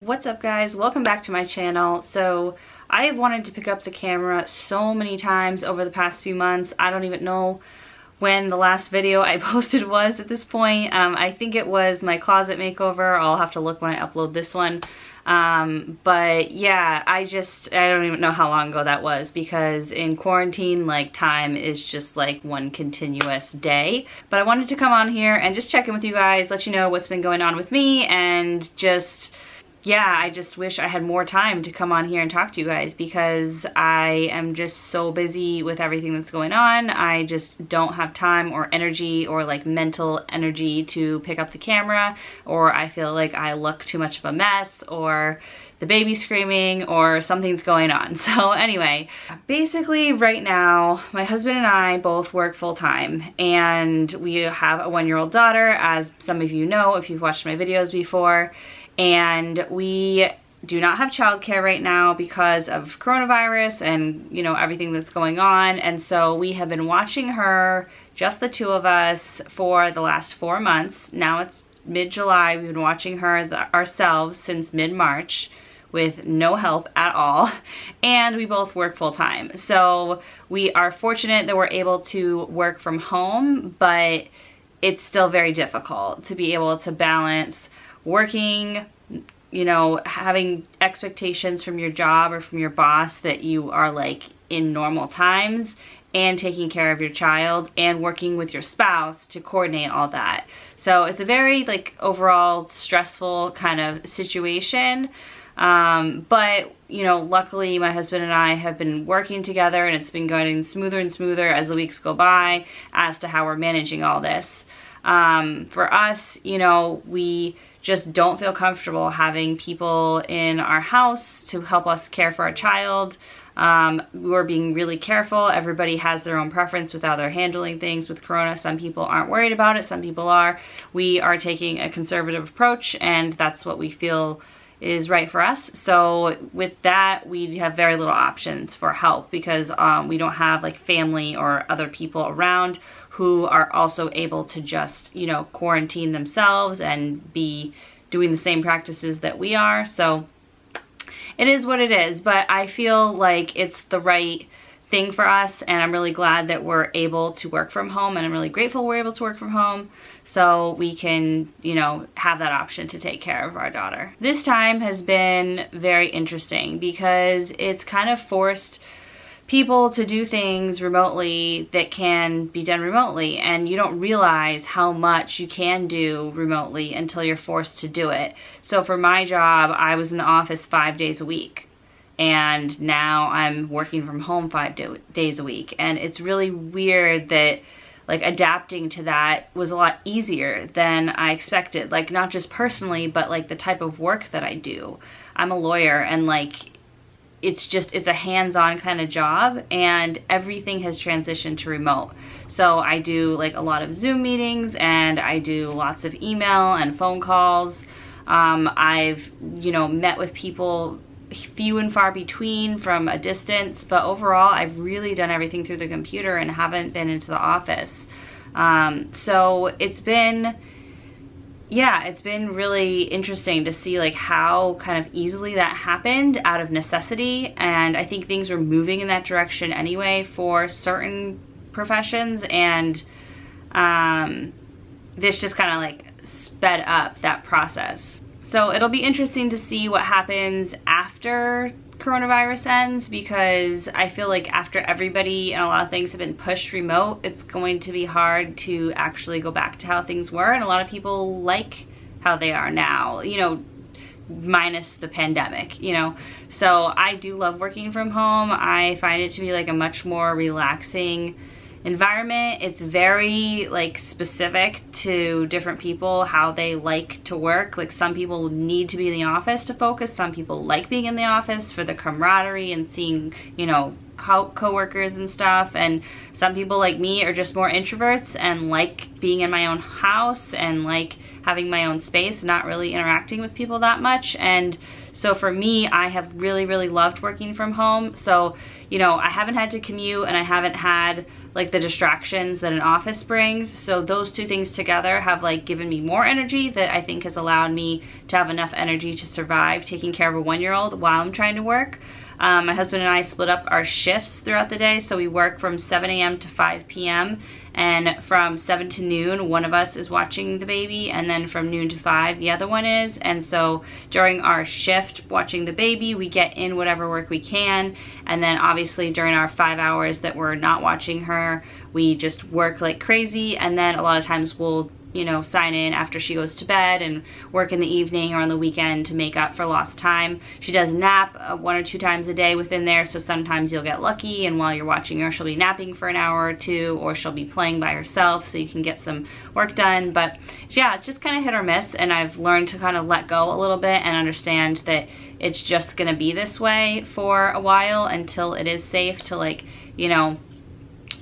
What's up guys? Welcome back to my channel. So I have wanted to pick up the camera so many times over the past few months. I don't even know when the last video I posted was at this point. I think it was my closet makeover. I'll have to look when I upload this one. But yeah, I don't even know how long ago that was, because in quarantine, like, time is just like one continuous day. But I wanted to come on here and just check in with you guys, let you know what's been going on with me, and just, yeah, I just wish I had more time to come on here and talk to you guys, because I am just so busy with everything that's going on. I just don't have time or energy or like mental energy to pick up the camera, or I feel like I look too much of a mess, or the baby's screaming, or something's going on. So anyway, basically right now, my husband and I both work full-time, and we have a 1-year-old daughter, as some of you know if you've watched my videos before. And we do not have childcare right now because of coronavirus and, you know, everything that's going on. And so we have been watching her, just the two of us, for the last 4 months. Now it's mid-July. We've been watching her ourselves since mid-March with no help at all. And we both work full-time. So we are fortunate that we're able to work from home, but it's still very difficult to be able to balance working, you know, having expectations from your job or from your boss that you are like in normal times, and taking care of your child and working with your spouse to coordinate all that. So it's a very like overall stressful kind of situation. But you know, luckily my husband and I have been working together, and it's been going smoother and smoother as the weeks go by as to how we're managing all this. For us, you know, we just don't feel comfortable having people in our house to help us care for our child. We're being really careful. Everybody has their own preference with how they're handling things with Corona. Some people aren't worried about it, some people are. We are taking a conservative approach, and that's what we feel is right for us. So with that, we have very little options for help, because we don't have like family or other people around who are also able to just, you know, quarantine themselves and be doing the same practices that we are. So it is what it is, but I feel like it's the right thing for us, and I'm really glad that we're able to work from home, and I'm really grateful we're able to work from home so we can, you know, have that option to take care of our daughter. This time has been very interesting because it's kind of forced people to do things remotely that can be done remotely, and you don't realize how much you can do remotely until you're forced to do it. So for my job, I was in the office 5 days a week, and now I'm working from home 5 days a week, and it's really weird that like adapting to that was a lot easier than I expected, like not just personally, but like the type of work that I do. I'm a lawyer, and like it's a hands-on kind of job, and everything has transitioned to remote. So I do like a lot of Zoom meetings, and I do lots of email and phone calls. I've, you know, met with people few and far between from a distance, but overall I've really done everything through the computer and haven't been into the office. So it's been, yeah, it's been really interesting to see like how kind of easily that happened out of necessity. And I think things were moving in that direction anyway for certain professions, and this just kind of like sped up that process. So it'll be interesting to see what happens after coronavirus ends, because I feel like after everybody and a lot of things have been pushed remote, it's going to be hard to actually go back to how things were, and a lot of people like how they are now, you know, minus the pandemic, you know. So I do love working from home. I find it to be like a much more relaxing environment. It's very like specific to different people how they like to work. Like some people need to be in the office to focus, some people like being in the office for the camaraderie and seeing, you know, co-workers and stuff, and some people like me are just more introverts and like being in my own house and like having my own space, not really interacting with people that much. And so for me, I have really loved working from home. So, you know, I haven't had to commute, and I haven't had like the distractions that an office brings. So those two things together have like given me more energy that I think has allowed me to have enough energy to survive taking care of a 1-year-old while I'm trying to work. My husband and I split up our shifts throughout the day, so we work from 7 a.m. to 5 p.m. and from 7 to noon, one of us is watching the baby, and then from noon to 5, the other one is. And so during our shift watching the baby, we get in whatever work we can, and then obviously during our 5 hours that we're not watching her, we just work like crazy, and then a lot of times we'll sign in after she goes to bed and work in the evening or on the weekend to make up for lost time. She does nap 1 or 2 times a day within there, so sometimes you'll get lucky and while you're watching her, she'll be napping for an hour or two, or she'll be playing by herself so you can get some work done. But yeah, it's just kind of hit or miss, and I've learned to kind of let go a little bit and understand that it's just gonna be this way for a while until it is safe to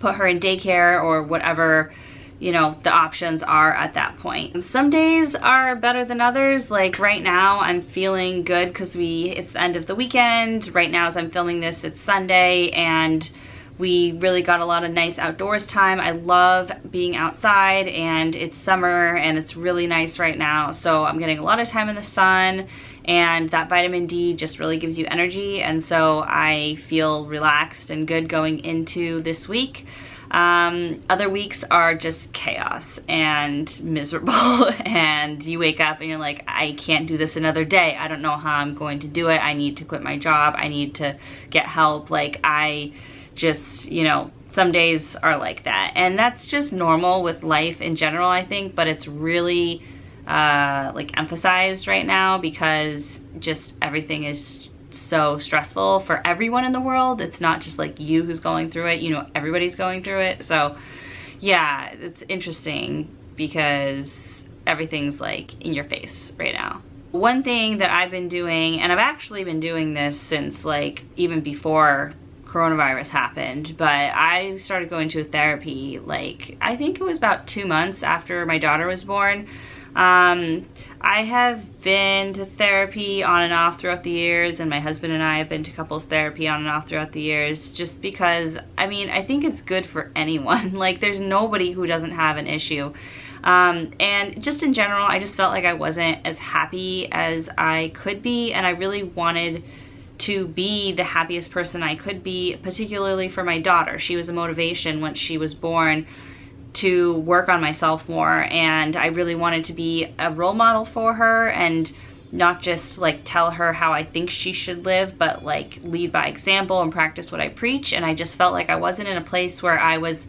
put her in daycare or whatever the options are at that point. Some days are better than others. Like right now I'm feeling good because it's the end of the weekend. Right now as I'm filming this, it's Sunday, and we really got a lot of nice outdoors time. I love being outside, and it's summer and it's really nice right now. So I'm getting a lot of time in the sun, and that vitamin D just really gives you energy. And so I feel relaxed and good going into this week. Other weeks are just chaos and miserable and you wake up and you're like, I can't do this another day. I don't know how I'm going to do it. I need to quit my job. I need to get help. Like I just, some days are like that, and that's just normal with life in general, I think, but it's really like emphasized right now because just everything is so stressful for everyone in the world. It's not just like you who's going through it, everybody's going through it. So yeah, it's interesting because everything's like in your face right now. One thing that I've been doing, and I've actually been doing this since like even before coronavirus happened, but I started going to therapy like I think it was about 2 months after my daughter was born. I have been to therapy on and off throughout the years, and my husband and I have been to couples therapy on and off throughout the years, just because, I think it's good for anyone. Like, there's nobody who doesn't have an issue. And just in general, I just felt like I wasn't as happy as I could be, and I really wanted to be the happiest person I could be, particularly for my daughter. She was a motivation once she was born to work on myself more, and I really wanted to be a role model for her and not just like tell her how I think she should live, but like lead by example and practice what I preach. And I just felt like I wasn't in a place where I was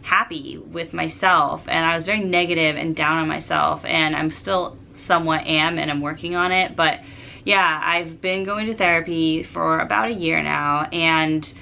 happy with myself, and I was very negative and down on myself, and I'm still somewhat am, and I'm working on it. But yeah, I've been going to therapy for about a year now, and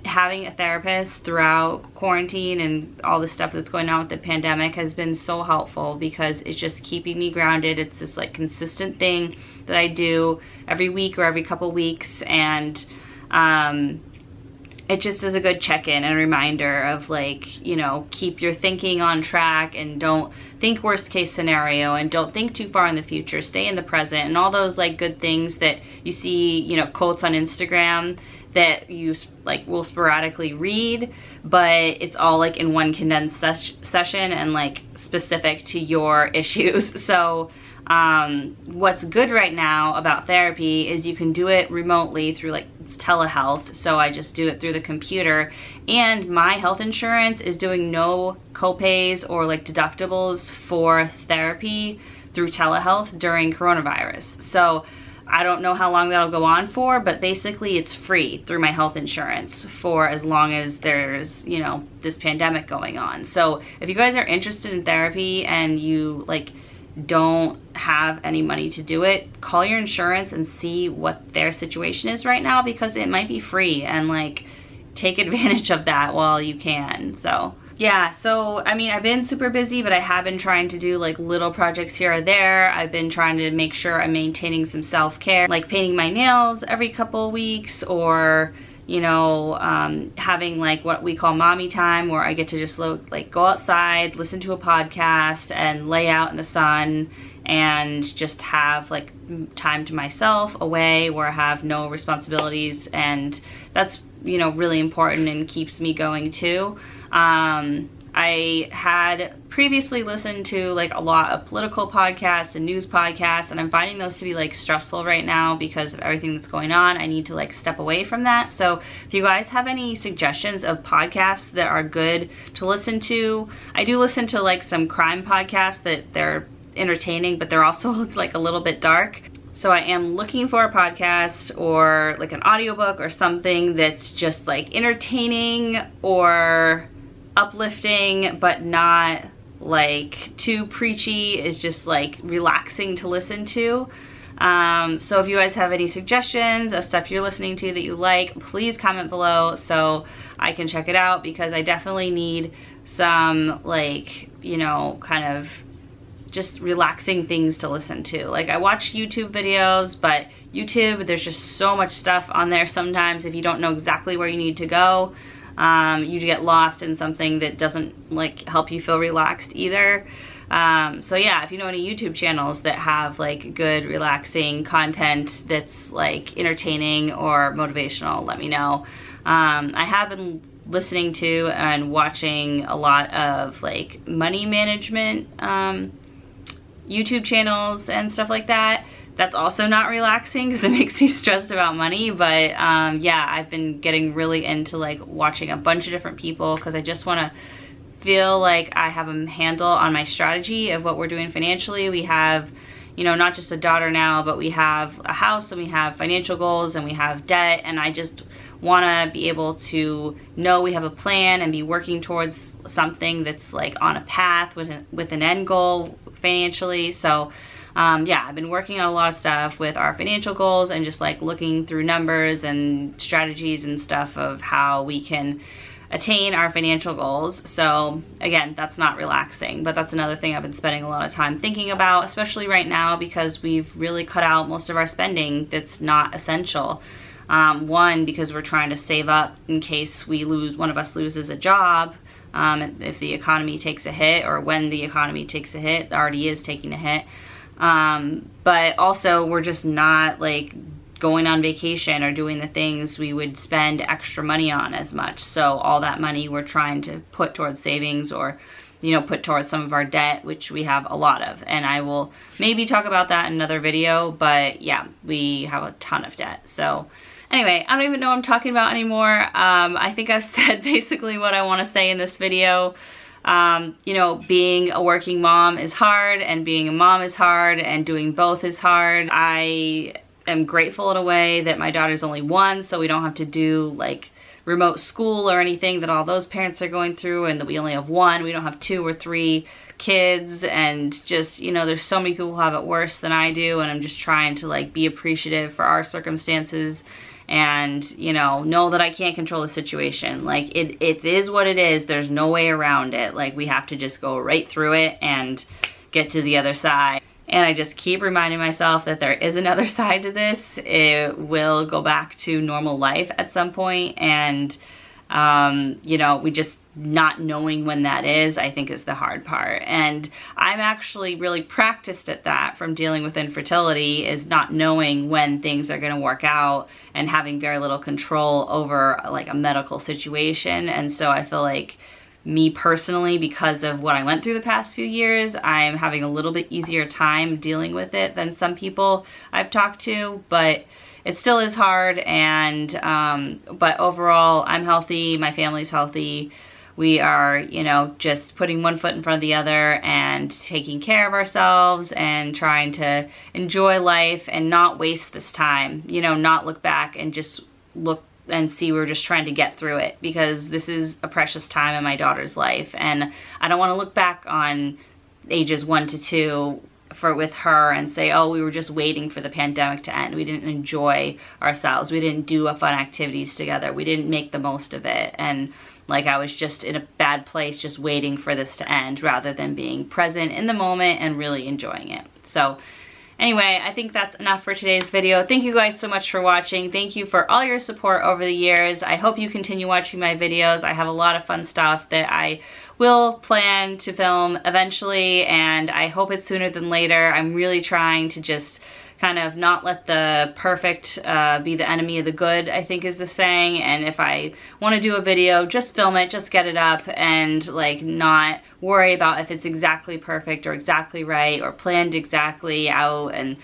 having a therapist throughout quarantine and all the stuff that's going on with the pandemic has been so helpful because it's just keeping me grounded. It's this like consistent thing that I do every week or every couple weeks, and it just is a good check-in and a reminder of like, keep your thinking on track and don't think worst case scenario and don't think too far in the future, stay in the present, and all those like good things that you see, quotes on Instagram that you like will sporadically read, but it's all like in one condensed session and like specific to your issues. So what's good right now about therapy is you can do it remotely through like it's telehealth. So I just do it through the computer, and my health insurance is doing no copays or like deductibles for therapy through telehealth during coronavirus. So I don't know how long that'll go on for, but basically it's free through my health insurance for as long as there's, this pandemic going on. So if you guys are interested in therapy and you like don't have any money to do it, call your insurance and see what their situation is right now, because it might be free, and like take advantage of that while you can. So yeah, so I've been super busy, but I have been trying to do like little projects here or there. I've been trying to make sure I'm maintaining some self-care, like painting my nails every couple of weeks, or having like what we call mommy time, where I get to just like go outside, listen to a podcast, and lay out in the sun and just have like time to myself away where I have no responsibilities. And that's you know, really important and keeps me going too. I had previously listened to like a lot of political podcasts and news podcasts, and I'm finding those to be like stressful right now because of everything that's going on. I need to like step away from that. So if you guys have any suggestions of podcasts that are good to listen to, I do listen to like some crime podcasts that they're entertaining, but they're also like a little bit dark. So I am looking for a podcast or like an audiobook or something that's just like entertaining or uplifting, but not like too preachy. Is just like relaxing to listen to. So if you guys have any suggestions of stuff you're listening to that you like, please comment below so I can check it out, because I definitely need some like, you know, kind of just relaxing things to listen to. Like I watch YouTube videos, but YouTube, there's just so much stuff on there sometimes. If you don't know exactly where you need to go, you get lost in something that doesn't like help you feel relaxed either. So yeah, if you know any YouTube channels that have like good relaxing content that's like entertaining or motivational, let me know. I have been listening to and watching a lot of like money management YouTube channels and stuff like that. That's also not relaxing because it makes me stressed about money, but yeah, I've been getting really into like watching a bunch of different people because I just want to feel like I have a handle on my strategy of what we're doing financially. We have, you know, not just a daughter now, but we have a house and we have financial goals and we have debt, and I just want to be able to know we have a plan and be working towards something that's like on a path with an end goal financially. So yeah, I've been working on a lot of stuff with our financial goals and just like looking through numbers and strategies and stuff of how we can attain our financial goals. So again, that's not relaxing, but that's another thing I've been spending a lot of time thinking about, especially right now because we've really cut out most of our spending that's not essential. One, because we're trying to save up in case one of us loses a job, if the economy takes a hit, or when the economy takes a hit. It already is taking a hit. But also we're just not like going on vacation or doing the things we would spend extra money on as much. So all that money we're trying to put towards savings, or, you know, put towards some of our debt, which we have a lot of. And I will maybe talk about that in another video, but yeah, we have a ton of debt. So anyway, I don't even know what I'm talking about anymore. I think I've said basically what I want to say in this video. You know, being a working mom is hard, and being a mom is hard, and doing both is hard. I am grateful in a way that my daughter's only 1, so we don't have to do like remote school or anything that all those parents are going through, and that we only have 1. We don't have 2 or 3 kids, and just, you know, there's so many people who have it worse than I do, and I'm just trying to like be appreciative for our circumstances and, you know that I can't control the situation. Like it is what it is. There's no way around it. Like we have to just go right through it and get to the other side. And I just keep reminding myself that there is another side to this. It will go back to normal life at some point, and you know, we just not knowing when that is, I think, is the hard part. And I'm actually really practiced at that from dealing with infertility, is not knowing when things are going to work out and having very little control over like a medical situation. And so I feel like me personally, because of what I went through the past few years, I'm having a little bit easier time dealing with it than some people I've talked to, but it still is hard. And but overall, I'm healthy, my family's healthy. We are, you know, just putting one foot in front of the other and taking care of ourselves and trying to enjoy life and not waste this time, you know, not look back and just look and see we're just trying to get through it, because this is a precious time in my daughter's life, and I don't want to look back on ages 1 to 2 with her and say, oh, we were just waiting for the pandemic to end. We didn't enjoy ourselves. We didn't do fun activities together. We didn't make the most of it. And like I was just in a bad place just waiting for this to end, rather than being present in the moment and really enjoying it. So anyway, I think that's enough for today's video. Thank you guys so much for watching. Thank you for all your support over the years. I hope you continue watching my videos. I have a lot of fun stuff that I will plan to film eventually, and I hope it's sooner than later. I'm really trying to just kind of not let the perfect be the enemy of the good, I think is the saying. And if I want to do a video, just film it, just get it up, and like not worry about if it's exactly perfect or exactly right or planned exactly out and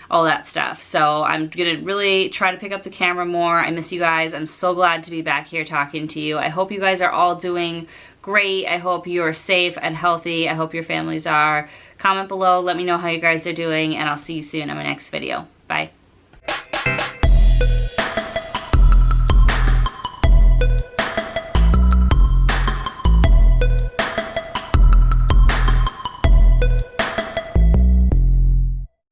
all that stuff. So I'm gonna really try to pick up the camera more. I miss you guys. I'm so glad to be back here talking to you. I hope you guys are all doing great. I hope you're safe and healthy. I hope your families are. Comment below, let me know how you guys are doing, and I'll see you soon in my next video. Bye.